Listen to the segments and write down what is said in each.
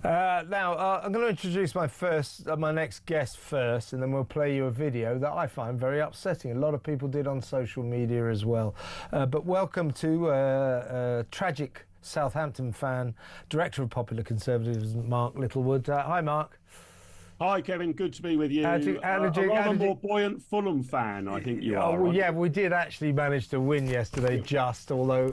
I'm going to introduce my next guest first, and then we'll play you a video that I find very upsetting. A lot of people did on social media as well. But welcome to tragic Southampton fan, director of Popular Conservatism, Mark Littlewood. Hi, Mark. Hi, Kevin. Good to be with you. A more buoyant Fulham fan, I think you are. Well, yeah, we did actually manage to win yesterday, although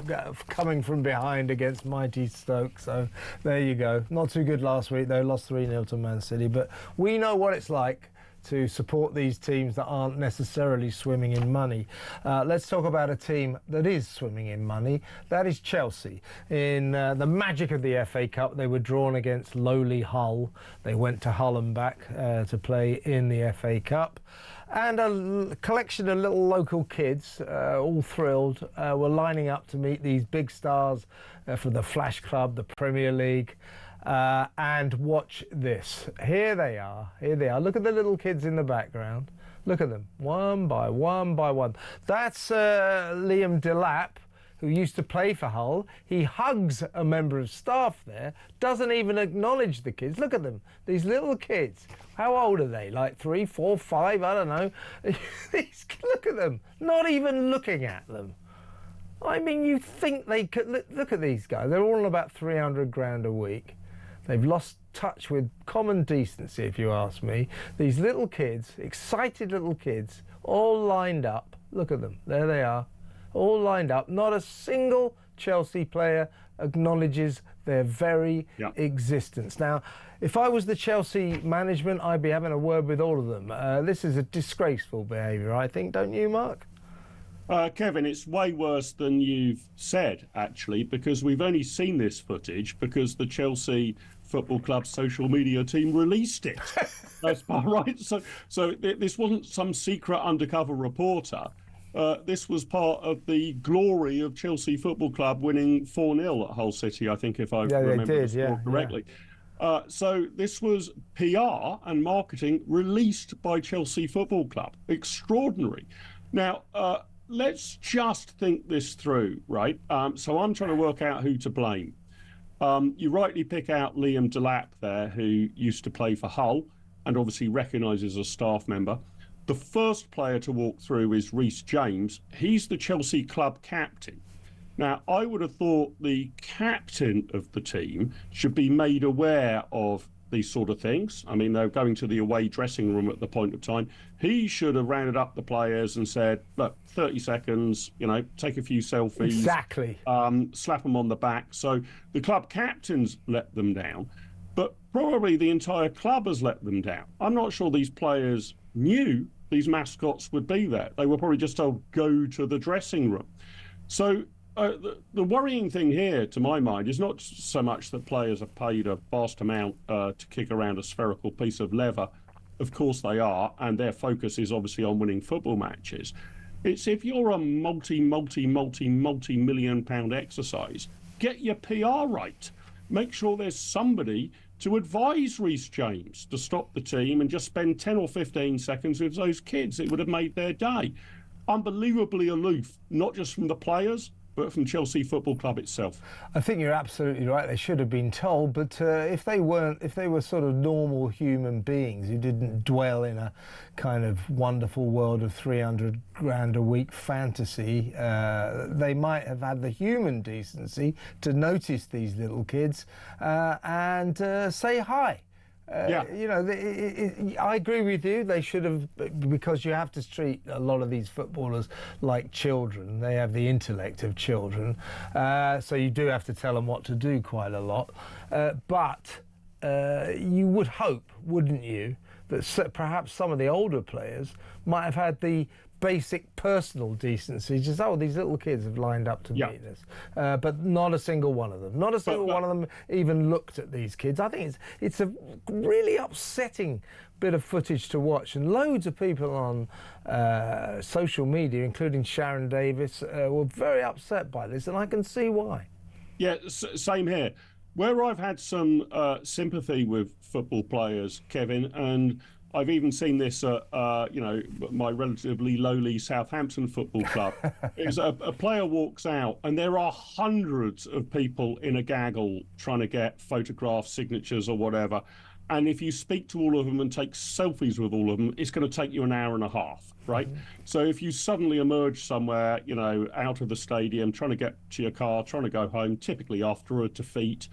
coming from behind against mighty Stoke. So there you go. Not too good last week, though. Lost 3-0 to Man City. But we know what it's like to support these teams that aren't necessarily swimming in money. Let's talk about a team that is swimming in money. That is Chelsea. In the magic of the FA Cup, they were drawn against lowly Hull. They went to Hull and back to play in the FA Cup. And a collection of little local kids, all thrilled, were lining up to meet these big stars from the Flash Club, the Premier League. And watch this. Here they are. Look at the little kids in the background. Look at them, one by one by one. That's Liam Delap, who used to play for Hull. He hugs a member of staff there, doesn't even acknowledge the kids. Look at them, these little kids. How old are they? Like 3, 4, 5, I don't know. Look at them, not even looking at them. I mean, you think they could... Look at these guys. They're all on about 300 grand a week. They've lost touch with common decency, if you ask me. These little kids, excited little kids, all lined up. Look at them. There they are, all lined up. Not a single Chelsea player acknowledges their very existence. Now, if I was the Chelsea management, I'd be having a word with all of them. This is a disgraceful behaviour, I think, don't you, Mark? Kevin, it's way worse than you've said, actually, because we've only seen this footage because the Chelsea Football Club social media team released it. That's right. So this wasn't some secret undercover reporter. This was part of the glory of Chelsea Football Club winning 4-0 at Hull City, I think, if I remember the score correctly. Yeah. So this was PR and marketing released by Chelsea Football Club. Extraordinary. Now, let's just think this through, right? So I'm trying to work out who to blame. You rightly pick out Liam Delap there, who used to play for Hull and obviously recognises a staff member. The first player to walk through is Reece James. He's the Chelsea club captain. Now, I would have thought the captain of the team should be made aware of these sort of things. I mean, they're going to the away dressing room at the point of time. He should have rounded up the players and said, look, 30 seconds, take a few selfies. Exactly. Slap them on the back. So the club captains let them down, but probably the entire club has let them down. I'm not sure these players knew these mascots would be there. They were probably just told, go to the dressing room. So the worrying thing here, to my mind, is not so much that players are paid a vast amount to kick around a spherical piece of leather. Of course they are, and their focus is obviously on winning football matches. It's if you're a multi-million pound exercise, get your PR right. Make sure there's somebody to advise Reece James to stop the team and just spend 10 or 15 seconds with those kids. It would have made their day. Unbelievably aloof, not just from the players, but from Chelsea Football Club itself. I think you're absolutely right. They should have been told, but if they were sort of normal human beings who didn't dwell in a kind of wonderful world of 300 grand a week fantasy, they might have had the human decency to notice these little kids and say hi. I agree with you. They should have, because you have to treat a lot of these footballers like children. They have the intellect of children, so you do have to tell them what to do quite a lot. But you would hope, wouldn't you, that perhaps some of the older players might have had the basic personal decency, just, these little kids have lined up to meet us. But not a single one of them. Not a single one of them even looked at these kids. I think it's a really upsetting bit of footage to watch, and loads of people on social media, including Sharon Davis, were very upset by this, and I can see why. Yeah, same here. Where I've had some sympathy with football players, Kevin, and I've even seen this at, my relatively lowly Southampton football club. Is a player walks out and there are hundreds of people in a gaggle trying to get photographs, signatures or whatever. And if you speak to all of them and take selfies with all of them, it's going to take you an hour and a half, right? So if you suddenly emerge somewhere, out of the stadium, trying to get to your car, trying to go home, typically after a defeat,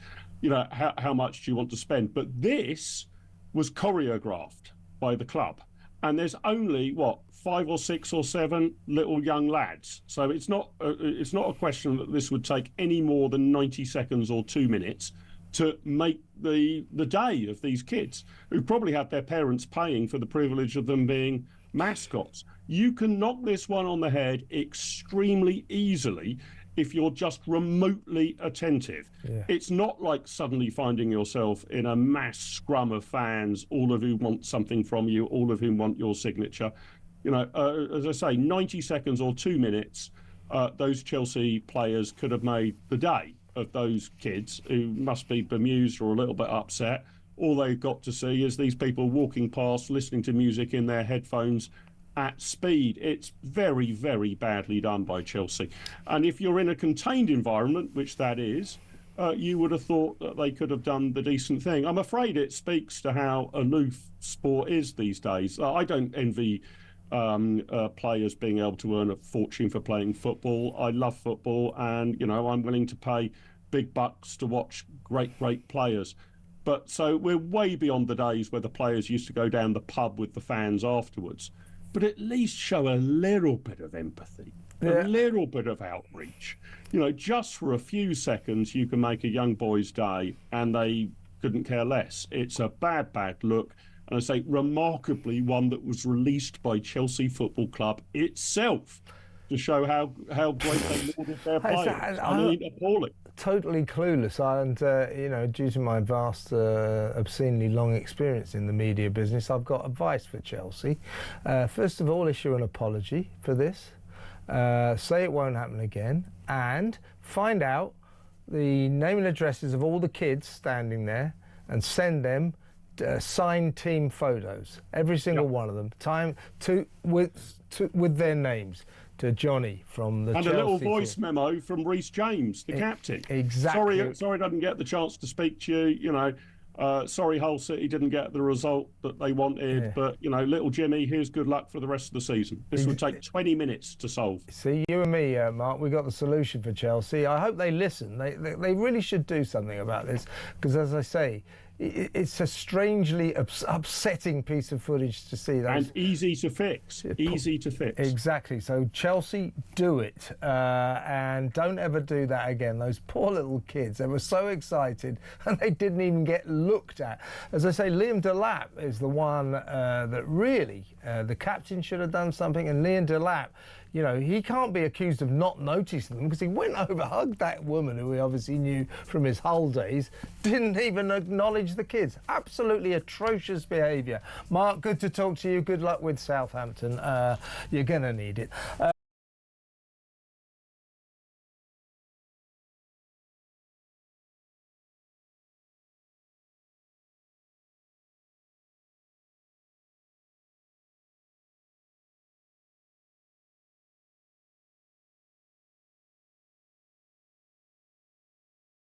how much do you want to spend? But this was choreographed by the club. And there's only, 5 or 6 or 7 little young lads. So it's not a question that this would take any more than 90 seconds or 2 minutes to make the day of these kids who probably have their parents paying for the privilege of them being mascots. You can knock this one on the head extremely easily if you're just remotely attentive. Yeah. It's not like suddenly finding yourself in a mass scrum of fans, all of whom want something from you, all of whom want your signature. As I say, 90 seconds or 2 minutes, those Chelsea players could have made the day of those kids who must be bemused or a little bit upset. All they've got to see is these people walking past, listening to music in their headphones at speed. It's very, very badly done by Chelsea. And if you're in a contained environment, which that is, you would have thought that they could have done the decent thing. I'm afraid it speaks to how aloof sport is these days. I don't envy players being able to earn a fortune for playing football. I love football, and I'm willing to pay big bucks to watch great players. But so we're way beyond the days where the players used to go down the pub with the fans afterwards. But at least show a little bit of empathy, a little bit of outreach. Just for a few seconds, you can make a young boy's day, and they couldn't care less. It's a bad look. And I say remarkably one that was released by Chelsea Football Club itself to show how great they lauded their players. Appalling. Totally clueless, and due to my vast, obscenely long experience in the media business, I've got advice for Chelsea. First of all, issue an apology for this. Say it won't happen again, and find out the name and addresses of all the kids standing there and send them signed team photos, every single one of them, with their names, to Johnny from the and Chelsea a little voice memo from Reece James, the captain. Exactly. Sorry, I didn't get the chance to speak to you. Sorry, Hull City didn't get the result that they wanted, but little Jimmy, here's good luck for the rest of the season. This would take 20 minutes to solve. See, you and me, Mark, we got the solution for Chelsea. I hope they listen. They really should do something about this, because as I say, it's a strangely upsetting piece of footage to see. And easy to fix. Easy to fix. Exactly. So Chelsea, do it. And don't ever do that again. Those poor little kids, they were so excited and they didn't even get looked at. As I say, Liam Delap is the one that really, the captain should have done something. And Liam Delap, he can't be accused of not noticing them, because he went over, hugged that woman who he obviously knew from his Hull days, didn't even acknowledge the kids. Absolutely atrocious behaviour. Mark, good to talk to you. Good luck with Southampton. You're going to need it.